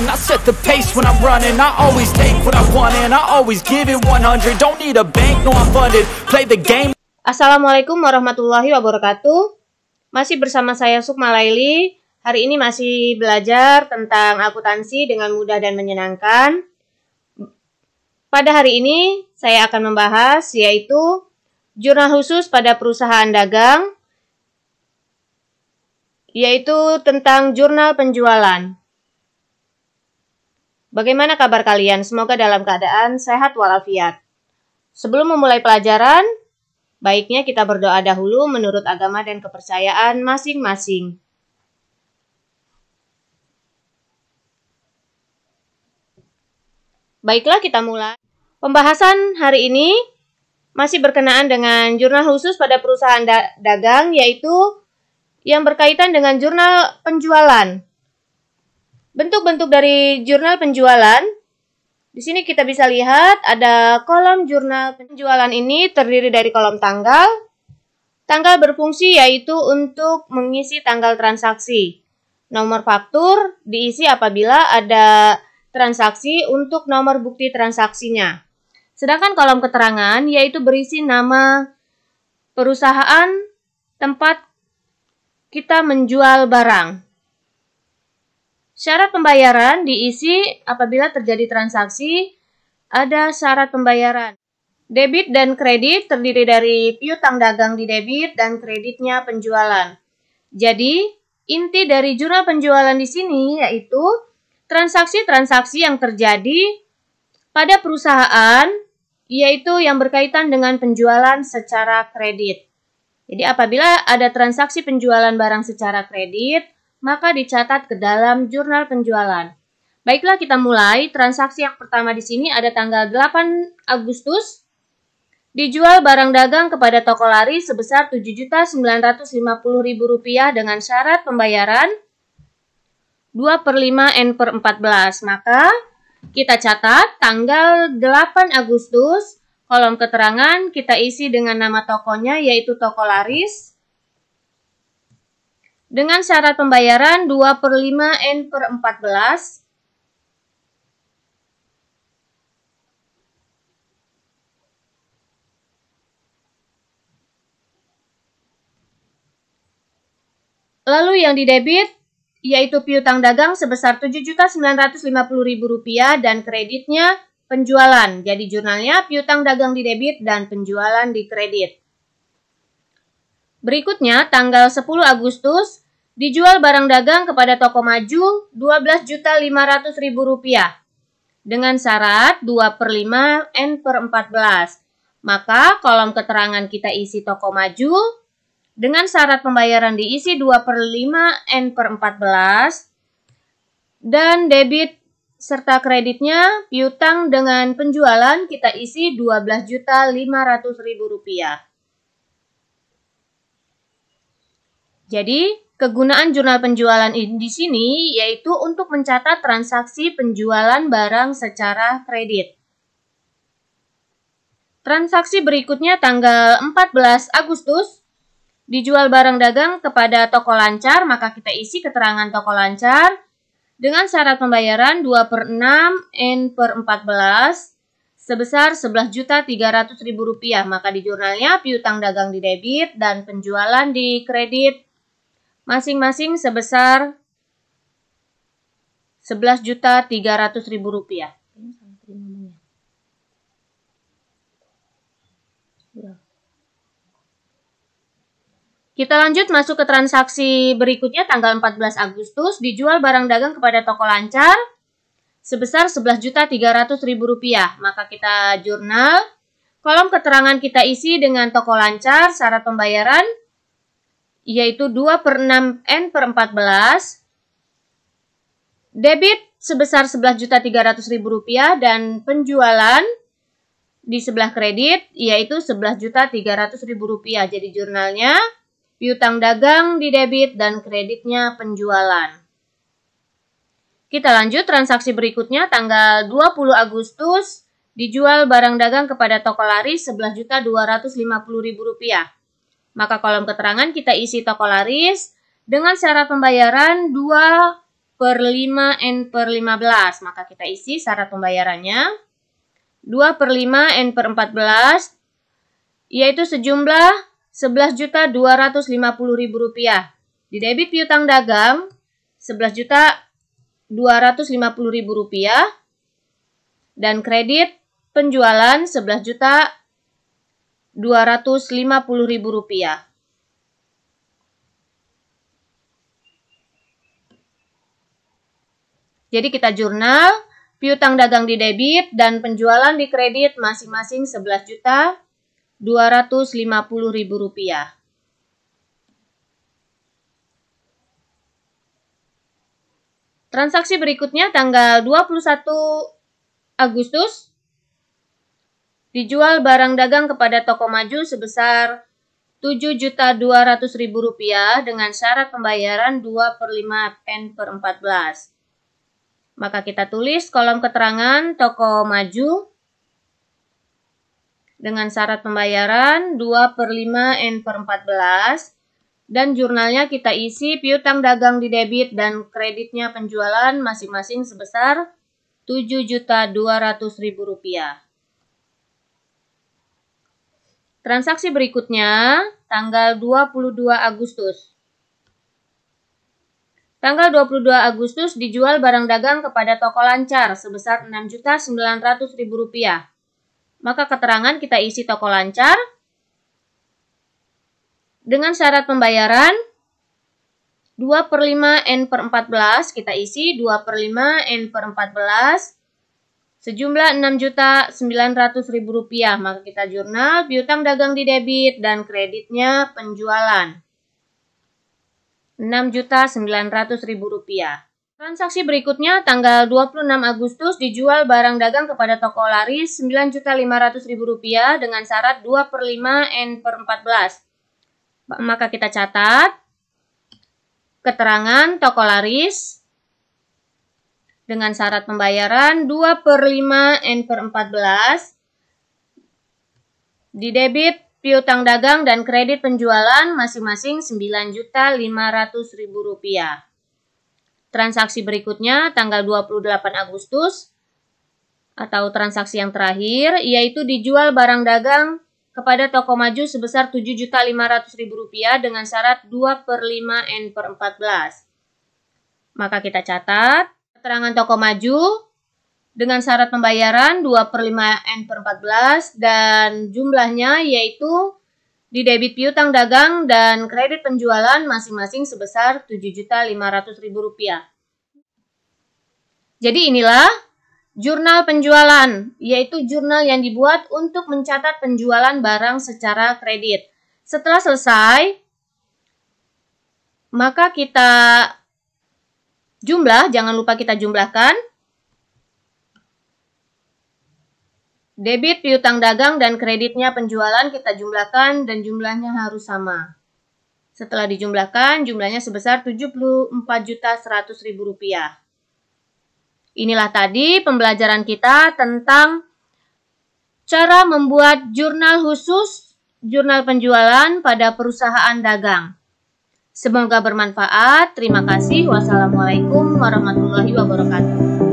button, I set the pace when I'm running. I always take what I want and I always give it 100. Don't need a bank, no I'm funded. Play the game. Assalamualaikum warahmatullahi wabarakatuh. Masih bersama saya Sukma Laili. Hari ini masih belajar tentang akuntansi dengan mudah dan menyenangkan. Pada hari ini saya akan membahas yaitu jurnal khusus pada perusahaan dagang, yaitu tentang jurnal penjualan. Bagaimana kabar kalian? Semoga dalam keadaan sehat walafiat. Sebelum memulai pelajaran, baiknya kita berdoa dahulu menurut agama dan kepercayaan masing-masing. Baiklah, kita mulai. Pembahasan hari ini masih berkenaan dengan jurnal khusus pada perusahaan dagang, yaitu yang berkaitan dengan jurnal penjualan. Bentuk-bentuk dari jurnal penjualan, di sini kita bisa lihat ada kolom jurnal penjualan ini terdiri dari kolom tanggal. Tanggal berfungsi yaitu untuk mengisi tanggal transaksi. Nomor faktur diisi apabila ada transaksi untuk nomor bukti transaksinya. Sedangkan kolom keterangan yaitu berisi nama perusahaan tempat kita menjual barang. Syarat pembayaran diisi apabila terjadi transaksi, ada syarat pembayaran. Debit dan kredit terdiri dari piutang dagang di debit dan kreditnya penjualan. Jadi, inti dari jurnal penjualan di sini yaitu transaksi-transaksi yang terjadi pada perusahaan, yaitu yang berkaitan dengan penjualan secara kredit. Jadi apabila ada transaksi penjualan barang secara kredit, maka dicatat ke dalam jurnal penjualan. Baiklah, kita mulai. Transaksi yang pertama di sini ada tanggal 8 Agustus. Dijual barang dagang kepada toko lari sebesar Rp7.950.000 dengan syarat pembayaran 2/5 N/14. Maka kita catat tanggal 8 Agustus. Kolom keterangan kita isi dengan nama tokonya yaitu toko laris. Dengan syarat pembayaran 2/5 N/14. Lalu yang didebit yaitu piutang dagang sebesar Rp7.950.000 dan kreditnya penjualan. Jadi jurnalnya piutang dagang di debit dan penjualan di kredit. Berikutnya tanggal 10 Agustus dijual barang dagang kepada toko maju Rp12.500.000 dengan syarat 2/5 N/14. Maka kolom keterangan kita isi toko maju dengan syarat pembayaran diisi 2/5 N/14 dan debit serta kreditnya piutang dengan penjualan kita isi Rp12.500.000. Jadi, kegunaan jurnal penjualan di sini yaitu untuk mencatat transaksi penjualan barang secara kredit. Transaksi berikutnya tanggal 14 Agustus dijual barang dagang kepada toko lancar, maka kita isi keterangan toko lancar dengan syarat pembayaran 2/6 N/14 sebesar Rp11.300.000. Maka di jurnalnya piutang dagang di debit dan penjualan di kredit masing-masing sebesar Rp11.300.000. Kita lanjut masuk ke transaksi berikutnya tanggal 14 Agustus dijual barang dagang kepada toko lancar sebesar Rp11.300.000. Maka kita jurnal, kolom keterangan kita isi dengan toko lancar, syarat pembayaran yaitu 2/6 N/14, debit sebesar Rp11.300.000 dan penjualan di sebelah kredit yaitu Rp11.300.000. Jadi jurnalnya piutang dagang di debit dan kreditnya penjualan. Kita lanjut transaksi berikutnya tanggal 20 Agustus dijual barang dagang kepada toko laris Rp11.250.000. Maka kolom keterangan kita isi toko laris dengan syarat pembayaran 2/5 2/5N/15. Maka kita isi syarat pembayarannya. 2/5 N/14 yaitu sejumlah Rp11.250.000. Di debit piutang dagang Rp11.250.000 dan kredit penjualan Rp11.250.000. Jadi kita jurnal piutang dagang di debit dan penjualan di kredit masing-masing Rp11.250.000. Transaksi berikutnya tanggal 21 Agustus dijual barang dagang kepada toko maju sebesar Rp7.200.000 dengan syarat pembayaran 2/5 N/14. Maka kita tulis kolom keterangan toko maju dengan syarat pembayaran 2/5 N/14 dan jurnalnya kita isi piutang dagang di debit dan kreditnya penjualan masing-masing sebesar Rp7.200.000. Transaksi berikutnya tanggal 22 Agustus. Tanggal 22 Agustus dijual barang dagang kepada toko Lancar sebesar Rp6.900.000. Maka keterangan kita isi toko Lancar dengan syarat pembayaran 2/5 N/14. Kita isi 2/5 N/14 sejumlah Rp6.900.000. Maka kita jurnal piutang dagang di debit dan kreditnya penjualan Rp6.900.000. Transaksi berikutnya tanggal 26 Agustus dijual barang dagang kepada toko laris Rp9.500.000 dengan syarat 2/5 N/14. Maka kita catat keterangan toko laris dengan syarat pembayaran 2/5 N/14 di debit piutang dagang dan kredit penjualan masing-masing Rp9.500.000. Transaksi berikutnya tanggal 28 Agustus atau transaksi yang terakhir yaitu dijual barang dagang kepada toko maju sebesar Rp7.500.000 dengan syarat 2/5 N/14. Maka kita catat keterangan toko maju dengan syarat pembayaran 2/5 N/14 dan jumlahnya yaitu di debit piutang dagang dan kredit penjualan masing-masing sebesar Rp7.500.000. Jadi inilah jurnal penjualan, yaitu jurnal yang dibuat untuk mencatat penjualan barang secara kredit. Setelah selesai, maka kita jumlah, jangan lupa kita jumlahkan. Debit piutang dagang dan kreditnya penjualan kita jumlahkan dan jumlahnya harus sama. Setelah dijumlahkan, jumlahnya sebesar Rp74.100.000. Inilah tadi pembelajaran kita tentang cara membuat jurnal khusus, jurnal penjualan pada perusahaan dagang. Semoga bermanfaat. Terima kasih. Wassalamualaikum warahmatullahi wabarakatuh.